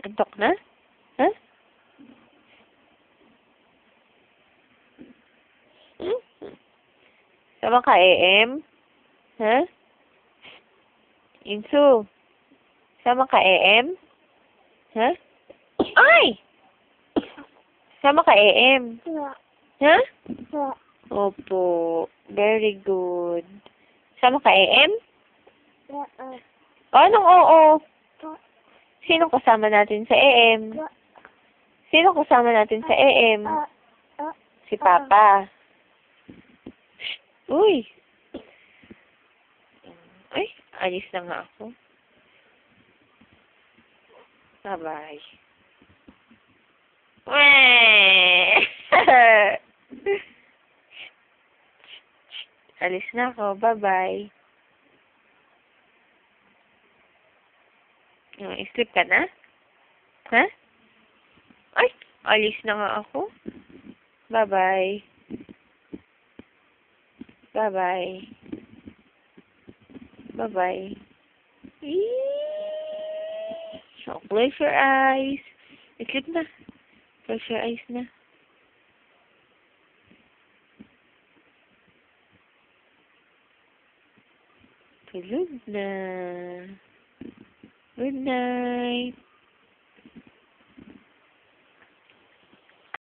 Antok na? Ha? Hmm? Sama ka, AM? Ha? Insu? Sama ka, AM? Ha? Ay! Sama ka, AM? Ha? Opo. Very good. Sama ka, AM? O, anong oo? Sino kasama natin sa AM? Sino kasama natin sa AM? Si Papa. Uy! Ay, alis na nga ako. Bye-bye. Weh! Alis na ako. Bye-bye. Sleep ka na? Ha? Ay, alis na nga ako. Bye-bye. Bye-bye. Bye-bye. So, close your eyes. Sleep na. Close your eyes na. Tulog na. Good night.